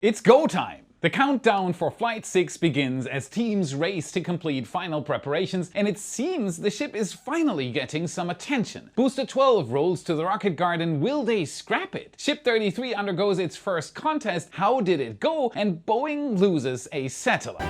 It's go time! The countdown for Flight 6 begins as teams race to complete final preparations, and it seems the ship is finally getting some attention. Booster 12 rolls to the rocket garden. Will they scrap it? Ship 33 undergoes its first contest. How did it go? And Boeing loses a satellite.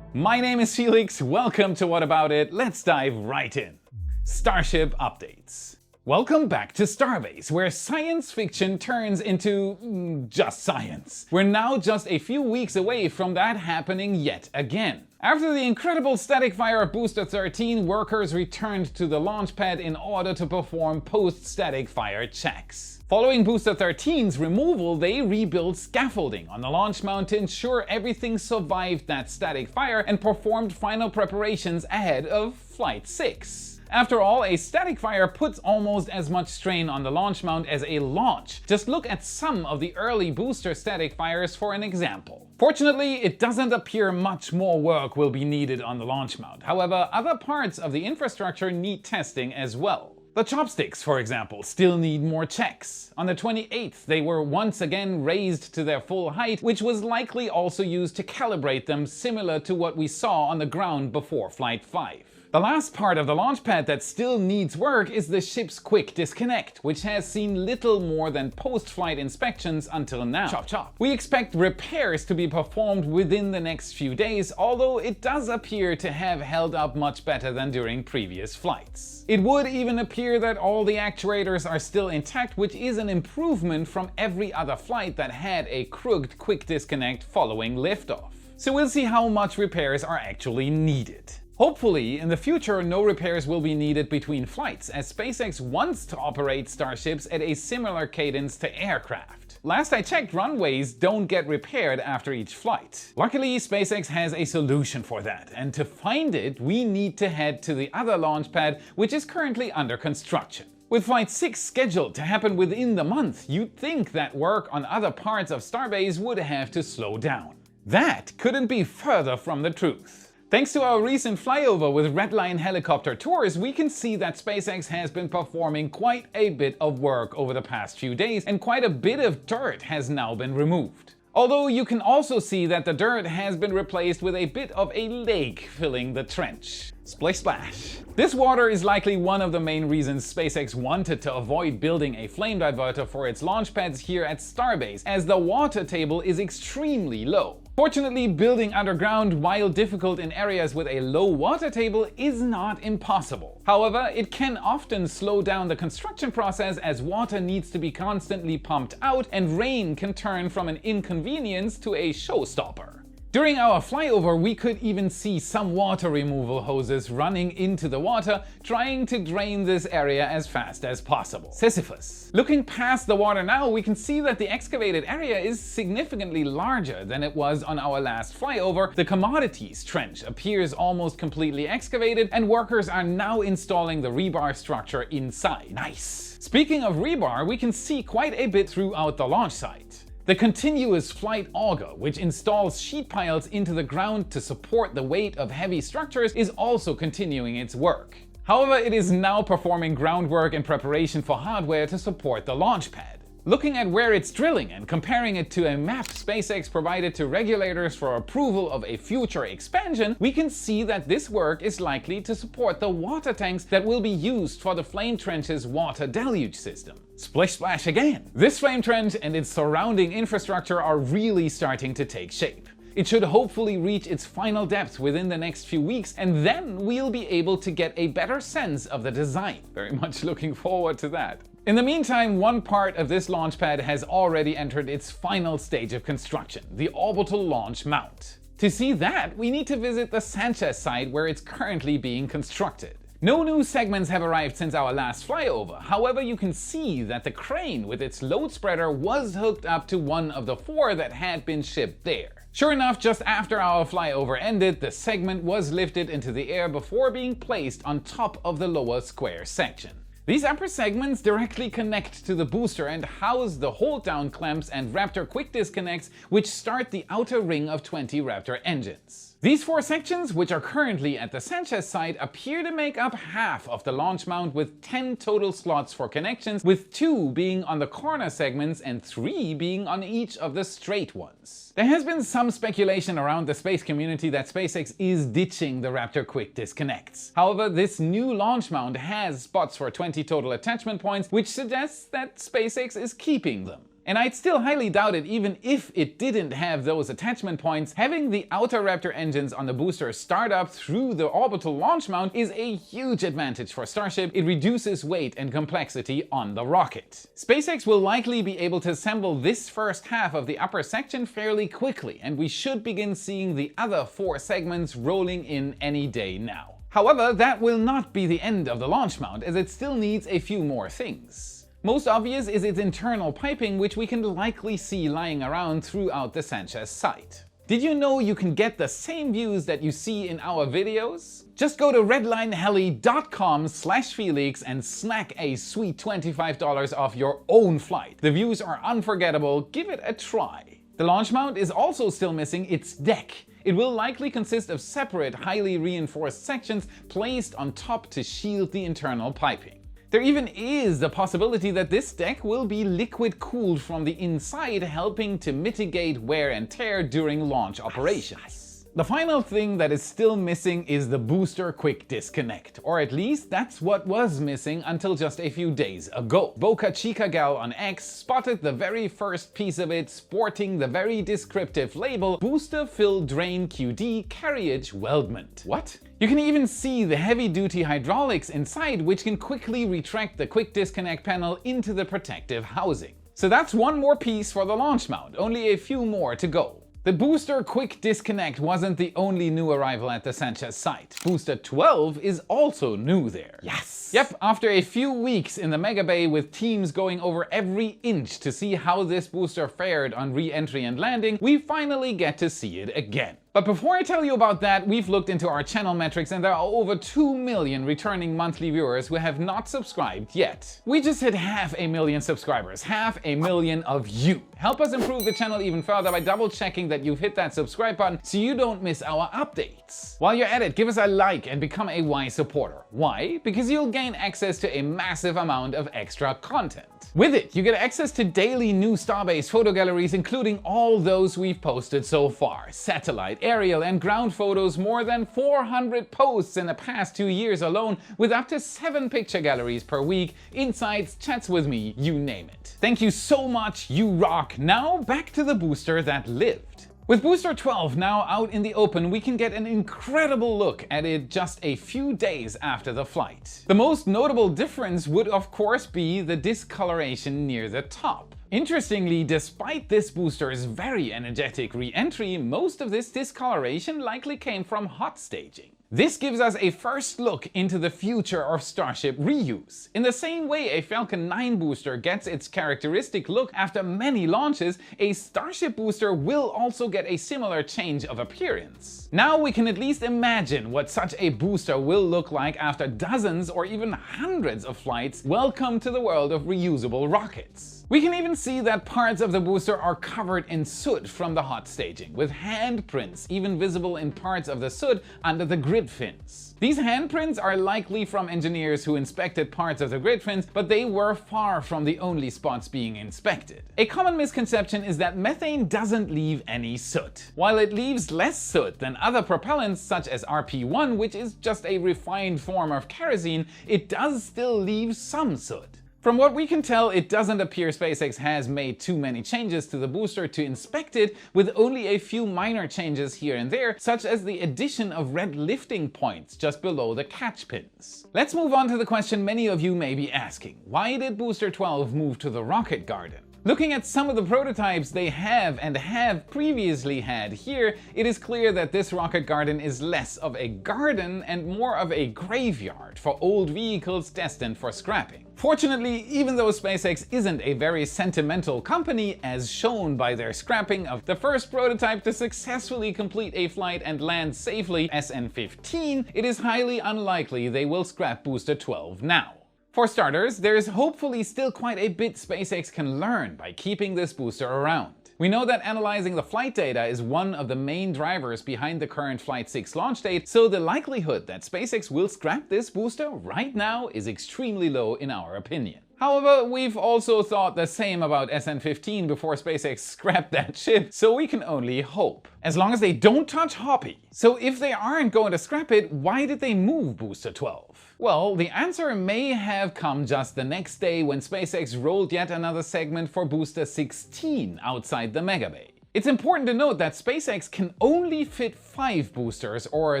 My name is Felix, welcome to What About It. Let's dive right in. Starship updates. Welcome back to Starbase, where science fiction turns into just science. We're now just a few weeks away from that happening yet again. After the incredible static fire of Booster 13, workers returned to the launch pad in order to perform post-static fire checks. Following Booster 13's removal, they rebuilt scaffolding on the launch mount to ensure everything survived that static fire and performed final preparations ahead of Flight 6. After all, a static fire puts almost as much strain on the launch mount as a launch. Just look at some of the early booster static fires for an example. Fortunately, it doesn't appear much more work will be needed on the launch mount. However, other parts of the infrastructure need testing as well. The chopsticks, for example, still need more checks. On the 28th, they were once again raised to their full height, which was likely also used to calibrate them, similar to what we saw on the ground before Flight 5. The last part of the launch pad that still needs work is the ship's quick disconnect, which has seen little more than post-flight inspections until now. Chop chop. We expect repairs to be performed within the next few days, although it does appear to have held up much better than during previous flights. It would even appear that all the actuators are still intact, which is an improvement from every other flight that had a crooked quick disconnect following liftoff. So we'll see how much repairs are actually needed. Hopefully, in the future, no repairs will be needed between flights, as SpaceX wants to operate Starships at a similar cadence to aircraft. Last I checked, runways don't get repaired after each flight. Luckily, SpaceX has a solution for that, and to find it, we need to head to the other launch pad, which is currently under construction. With Flight 6 scheduled to happen within the month, you'd think that work on other parts of Starbase would have to slow down. That couldn't be further from the truth. Thanks to our recent flyover with Redline helicopter tours, we can see that SpaceX has been performing quite a bit of work over the past few days, and quite a bit of dirt has now been removed. Although you can also see that the dirt has been replaced with a bit of a lake filling the trench. Splish splash. This water is likely one of the main reasons SpaceX wanted to avoid building a flame diverter for its launch pads here at Starbase, as the water table is extremely low. Fortunately, building underground, while difficult in areas with a low water table, is not impossible. However, it can often slow down the construction process, as water needs to be constantly pumped out and rain can turn from an inconvenience to a showstopper. During our flyover, we could even see some water removal hoses running into the water, trying to drain this area as fast as possible. Sisyphus. Looking past the water now, we can see that the excavated area is significantly larger than it was on our last flyover. The commodities trench appears almost completely excavated, and workers are now installing the rebar structure inside. Nice! Speaking of rebar, we can see quite a bit throughout the launch site. The continuous flight auger, which installs sheet piles into the ground to support the weight of heavy structures, is also continuing its work. However, it is now performing groundwork in preparation for hardware to support the launch pad. Looking at where it's drilling and comparing it to a map SpaceX provided to regulators for approval of a future expansion, we can see that this work is likely to support the water tanks that will be used for the flame trench's water deluge system. Splish splash again! This flame trench and its surrounding infrastructure are really starting to take shape. It should hopefully reach its final depth within the next few weeks, and then we'll be able to get a better sense of the design. Very much looking forward to that. In the meantime, one part of this launch pad has already entered its final stage of construction, the orbital launch mount. To see that, we need to visit the Sanchez site where it's currently being constructed. No new segments have arrived since our last flyover. However, you can see that the crane with its load spreader was hooked up to one of the 4 that had been shipped there. Sure enough, just after our flyover ended, the segment was lifted into the air before being placed on top of the lower square section. These upper segments directly connect to the booster and house the hold-down clamps and Raptor quick disconnects, which start the outer ring of 20 Raptor engines. These 4 sections, which are currently at the Sanchez site, appear to make up half of the launch mount with 10 total slots for connections, with 2 being on the corner segments and 3 being on each of the straight ones. There has been some speculation around the space community that SpaceX is ditching the Raptor quick disconnects. However, this new launch mount has spots for 20 total attachment points, which suggests that SpaceX is keeping them. And I'd still highly doubt it even if it didn't have those attachment points. Having the outer Raptor engines on the booster start up through the orbital launch mount is a huge advantage for Starship. It reduces weight and complexity on the rocket. SpaceX will likely be able to assemble this first half of the upper section fairly quickly, and we should begin seeing the other 4 segments rolling in any day now. However, that will not be the end of the launch mount, as it still needs a few more things. Most obvious is its internal piping, which we can likely see lying around throughout the Sanchez site. Did you know you can get the same views that you see in our videos? Just go to redlineheli.com/Felix and snack a sweet $25 off your own flight. The views are unforgettable, give it a try. The launch mount is also still missing its deck. It will likely consist of separate, highly reinforced sections placed on top to shield the internal piping. There even is the possibility that this deck will be liquid cooled from the inside, helping to mitigate wear and tear during launch operations. The final thing that is still missing is the booster quick disconnect, or at least that's what was missing until just a few days ago. Boca Chica Gal on X spotted the very first piece of it sporting the very descriptive label Booster Fill Drain QD Carriage Weldment. What? You can even see the heavy-duty hydraulics inside, which can quickly retract the quick disconnect panel into the protective housing. So that's one more piece for the launch mount, only a few more to go. The booster quick disconnect wasn't the only new arrival at the Sanchez site. Booster 12 is also new there. Yes! Yep, after a few weeks in the Mega Bay with teams going over every inch to see how this booster fared on re-entry and landing, we finally get to see it again. But before I tell you about that, we've looked into our channel metrics and there are over 2 million returning monthly viewers who have not subscribed yet. We just hit 500,000 subscribers, 500,000 of you. Help us improve the channel even further by double checking that you've hit that subscribe button so you don't miss our updates. While you're at it, give us a like and become a Y supporter. Why? Because you'll gain access to a massive amount of extra content. With it, you get access to daily new Starbase photo galleries, including all those we've posted so far. Satellite, aerial and ground photos, more than 400 posts in the past 2 years alone, with up to 7 picture galleries per week, insights, chats with me, you name it. Thank you so much, you rock. Now back to the booster that lived. With Booster 12 now out in the open, we can get an incredible look at it just a few days after the flight. The most notable difference would of course be the discoloration near the top. Interestingly, despite this booster's very energetic re-entry, most of this discoloration likely came from hot staging. This gives us a first look into the future of Starship reuse. In the same way a Falcon 9 booster gets its characteristic look after many launches, a Starship booster will also get a similar change of appearance. Now we can at least imagine what such a booster will look like after dozens or even hundreds of flights. Welcome to the world of reusable rockets. We can even see that parts of the booster are covered in soot from the hot staging, with handprints even visible in parts of the soot under the grid fins. These handprints are likely from engineers who inspected parts of the grid fins, but they were far from the only spots being inspected. A common misconception is that methane doesn't leave any soot. While it leaves less soot than other propellants such as RP1, which is just a refined form of kerosene, it does still leave some soot. From what we can tell, it doesn't appear SpaceX has made too many changes to the booster to inspect it, with only a few minor changes here and there, such as the addition of red lifting points just below the catch pins. Let's move on to the question many of you may be asking. Why did Booster 12 move to the rocket garden? Looking at some of the prototypes they have previously had here, it is clear that this rocket garden is less of a garden and more of a graveyard for old vehicles destined for scrapping. Fortunately, even though SpaceX isn't a very sentimental company, as shown by their scrapping of the first prototype to successfully complete a flight and land safely, SN15, it is highly unlikely they will scrap Booster 12 now. For starters, there is hopefully still quite a bit SpaceX can learn by keeping this booster around. We know that analyzing the flight data is one of the main drivers behind the current Flight 6 launch date, so the likelihood that SpaceX will scrap this booster right now is extremely low in our opinion. However, we've also thought the same about SN15 before SpaceX scrapped that ship, so we can only hope. As long as they don't touch Hoppy. So if they aren't going to scrap it, why did they move Booster 12? Well, the answer may have come just the next day when SpaceX rolled yet another segment for Booster 16 outside the Megabay. It's important to note that SpaceX can only fit 5 boosters or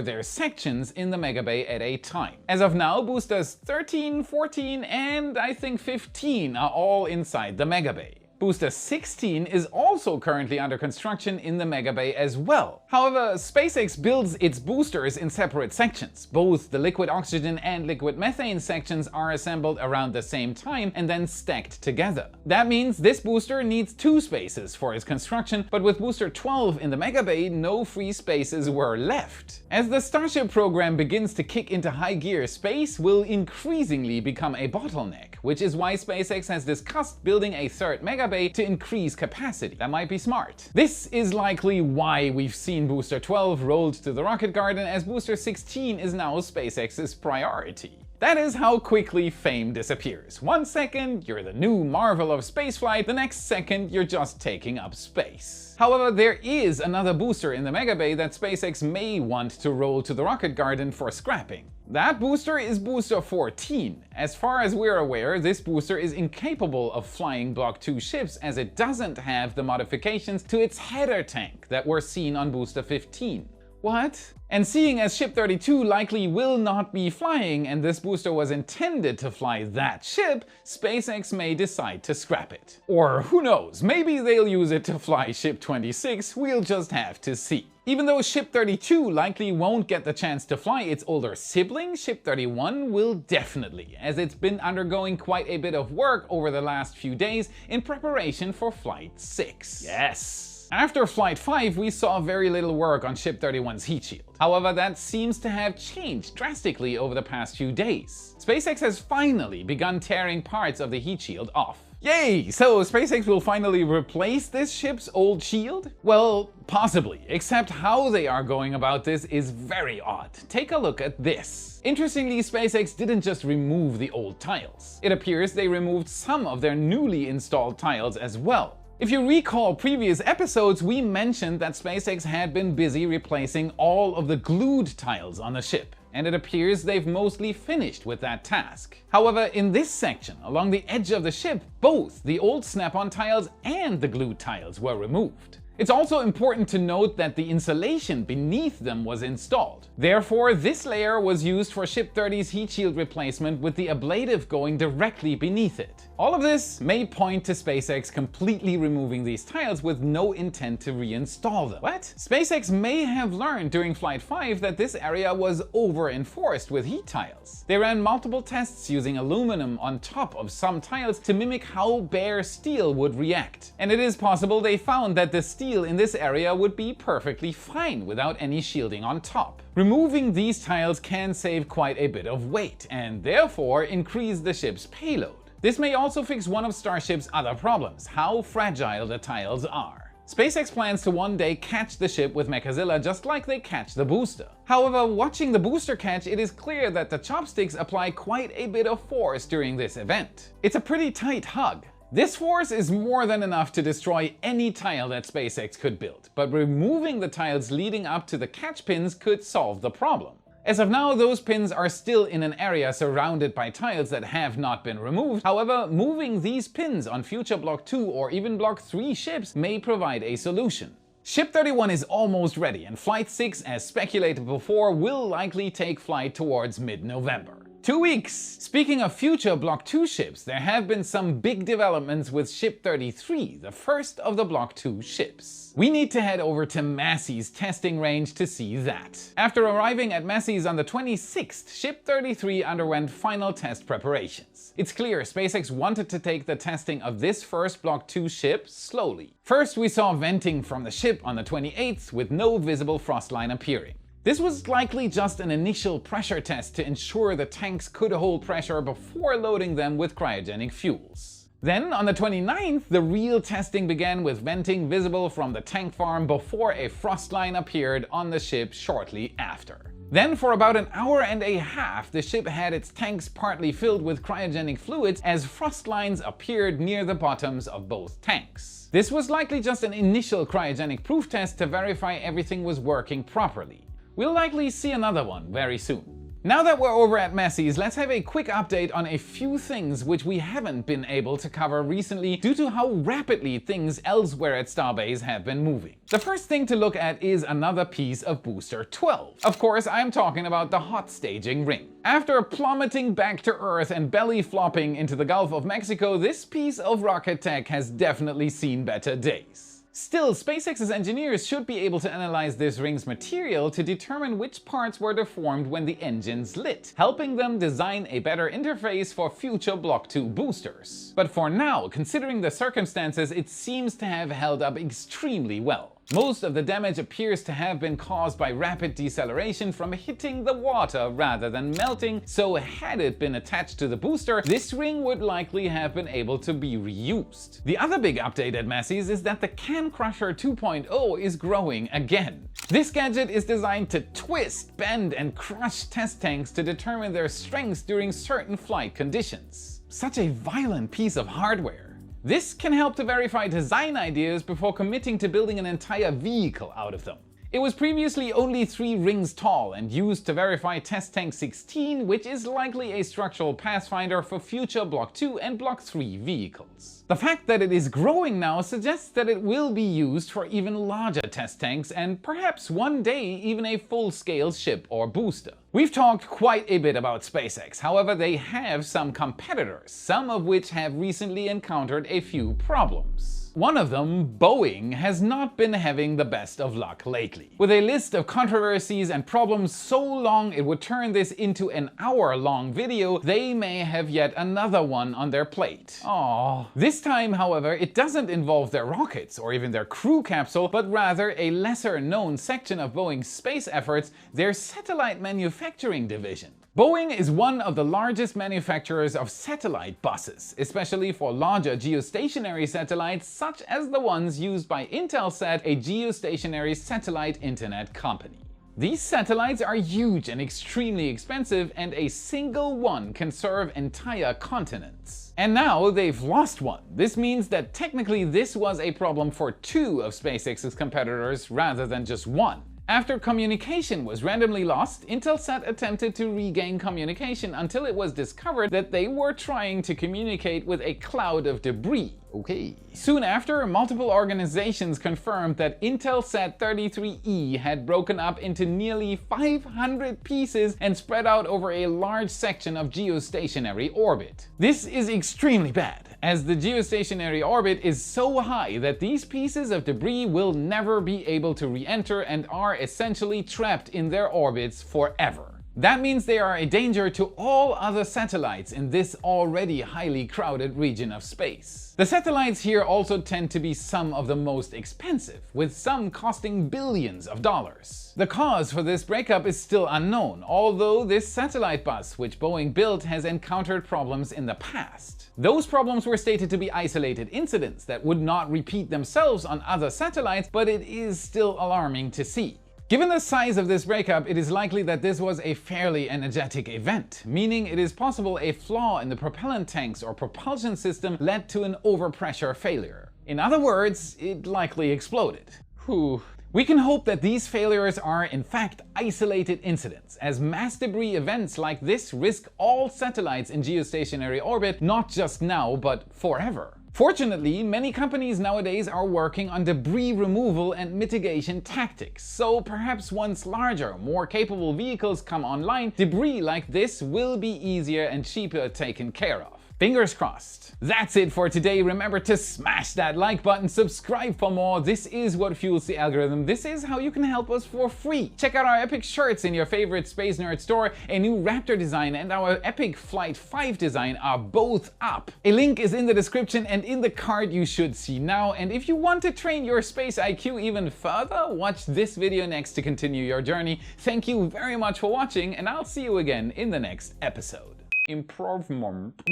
their sections in the Megabay at a time. As of now, boosters 13, 14 and I think 15 are all inside the Megabay. Booster 16 is also currently under construction in the Megabay as well. However, SpaceX builds its boosters in separate sections. Both the liquid oxygen and liquid methane sections are assembled around the same time and then stacked together. That means this booster needs 2 spaces for its construction, but with Booster 12 in the Megabay, no free spaces were left. As the Starship program begins to kick into high gear, space will increasingly become a bottleneck, which is why SpaceX has discussed building a third Megabay to increase capacity. That might be smart. This is likely why we've seen Booster 12 rolled to the rocket garden, as Booster 16 is now SpaceX's priority. That is how quickly fame disappears. 1 second, you're the new marvel of spaceflight, the next second, you're just taking up space. However, there is another booster in the Megabay that SpaceX may want to roll to the rocket garden for scrapping. That booster is Booster 14. As far as we're aware, this booster is incapable of flying Block 2 ships as it doesn't have the modifications to its header tank that were seen on Booster 15. What? And seeing as Ship 32 likely will not be flying and this booster was intended to fly that ship, SpaceX may decide to scrap it. Or who knows, maybe they'll use it to fly Ship 26, we'll just have to see. Even though Ship 32 likely won't get the chance to fly its older sibling, Ship 31 will definitely, as it's been undergoing quite a bit of work over the last few days in preparation for Flight 6. Yes! After Flight 5, we saw very little work on Ship 31's heat shield. However, that seems to have changed drastically over the past few days. SpaceX has finally begun tearing parts of the heat shield off. Yay! So SpaceX will finally replace this ship's old shield? Well, possibly, except how they are going about this is very odd. Take a look at this. Interestingly, SpaceX didn't just remove the old tiles. It appears they removed some of their newly installed tiles as well. If you recall previous episodes, we mentioned that SpaceX had been busy replacing all of the glued tiles on the ship, and it appears they've mostly finished with that task. However, in this section, along the edge of the ship, both the old snap-on tiles and the glued tiles were removed. It's also important to note that the insulation beneath them was installed. Therefore, this layer was used for Ship 30's heat shield replacement with the ablative going directly beneath it. All of this may point to SpaceX completely removing these tiles with no intent to reinstall them. What? SpaceX may have learned during Flight 5 that this area was over-enforced with heat tiles. They ran multiple tests using aluminum on top of some tiles to mimic how bare steel would react. And it is possible they found that the steel in this area would be perfectly fine without any shielding on top. Removing these tiles can save quite a bit of weight and therefore increase the ship's payload. This may also fix one of Starship's other problems, how fragile the tiles are. SpaceX plans to one day catch the ship with Mechazilla just like they catch the booster. However, watching the booster catch, it is clear that the chopsticks apply quite a bit of force during this event. It's a pretty tight hug. This force is more than enough to destroy any tile that SpaceX could build, but removing the tiles leading up to the catch pins could solve the problem. As of now, those pins are still in an area surrounded by tiles that have not been removed. However, moving these pins on future Block 2 or even Block 3 ships may provide a solution. Ship 31 is almost ready, and Flight 6, as speculated before, will likely take flight towards mid-November. 2 weeks! Speaking of future Block 2 ships, there have been some big developments with Ship 33, the first of the Block 2 ships. We need to head over to Massey's testing range to see that. After arriving at Massey's on the 26th, Ship 33 underwent final test preparations. It's clear SpaceX wanted to take the testing of this first Block 2 ship slowly. First, we saw venting from the ship on the 28th with no visible frost line appearing. This was likely just an initial pressure test to ensure the tanks could hold pressure before loading them with cryogenic fuels. Then on the 29th, the real testing began with venting visible from the tank farm before a frost line appeared on the ship shortly after. Then for about an hour and a half, the ship had its tanks partly filled with cryogenic fluids as frost lines appeared near the bottoms of both tanks. This was likely just an initial cryogenic proof test to verify everything was working properly. We'll likely see another one very soon. Now that we're over at Messi's, let's have a quick update on a few things which we haven't been able to cover recently due to how rapidly things elsewhere at Starbase have been moving. The first thing to look at is another piece of Booster 12. Of course, I'm talking about the hot staging ring. After plummeting back to Earth and belly flopping into the Gulf of Mexico, this piece of rocket tech has definitely seen better days. Still, SpaceX's engineers should be able to analyze this ring's material to determine which parts were deformed when the engines lit, helping them design a better interface for future Block 2 boosters. But for now, considering the circumstances, it seems to have held up extremely well. Most of the damage appears to have been caused by rapid deceleration from hitting the water rather than melting, so had it been attached to the booster, this ring would likely have been able to be reused. The other big update at Messi's is that the Can Crusher 2.0 is growing again. This gadget is designed to twist, bend, and crush test tanks to determine their strengths during certain flight conditions. Such a violent piece of hardware. This can help to verify design ideas before committing to building an entire vehicle out of them. It was previously only 3 rings tall and used to verify Test Tank 16, which is likely a structural pathfinder for future Block 2 and Block 3 vehicles. The fact that it is growing now suggests that it will be used for even larger test tanks and perhaps one day even a full-scale ship or booster. We've talked quite a bit about SpaceX, however they have some competitors, some of which have recently encountered a few problems. One of them, Boeing, has not been having the best of luck lately. With a list of controversies and problems so long it would turn this into an hour-long video, they may have yet another one on their plate. Aww. This time, however, it doesn't involve their rockets or even their crew capsule, but rather a lesser-known section of Boeing's space efforts, their satellite manufacturing division. Boeing is one of the largest manufacturers of satellite buses, especially for larger geostationary satellites such as the ones used by Intelsat, a geostationary satellite internet company. These satellites are huge and extremely expensive, and a single one can serve entire continents. And now they've lost one. This means that technically this was a problem for 2 of SpaceX's competitors rather than just one. After communication was randomly lost, Intelsat attempted to regain communication until it was discovered that they were trying to communicate with a cloud of debris. Okay. Soon after, multiple organizations confirmed that Intelsat 33E had broken up into nearly 500 pieces and spread out over a large section of geostationary orbit. This is extremely bad, as the geostationary orbit is so high that these pieces of debris will never be able to re-enter and are essentially trapped in their orbits forever. That means they are a danger to all other satellites in this already highly crowded region of space. The satellites here also tend to be some of the most expensive, with some costing billions of dollars. The cause for this breakup is still unknown, although this satellite bus, which Boeing built, has encountered problems in the past. Those problems were stated to be isolated incidents that would not repeat themselves on other satellites, but it is still alarming to see. Given the size of this breakup, it is likely that this was a fairly energetic event, meaning it is possible a flaw in the propellant tanks or propulsion system led to an overpressure failure. In other words, it likely exploded. Whew. We can hope that these failures are in fact isolated incidents, as mass debris events like this risk all satellites in geostationary orbit, not just now, but forever. Fortunately, many companies nowadays are working on debris removal and mitigation tactics, so perhaps once larger, more capable vehicles come online, debris like this will be easier and cheaper taken care of. Fingers crossed. That's it for today. Remember to smash that like button, subscribe for more. This is what fuels the algorithm. This is how you can help us for free. Check out our epic shirts in your favorite Space Nerd store. A new Raptor design and our epic Flight 5 design are both up. A link is in the description and in the card you should see now. And if you want to train your space IQ even further, watch this video next to continue your journey. Thank you very much for watching, and I'll see you again in the next episode. improvement.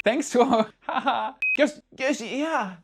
Thanks to our haha. Yes, yeah.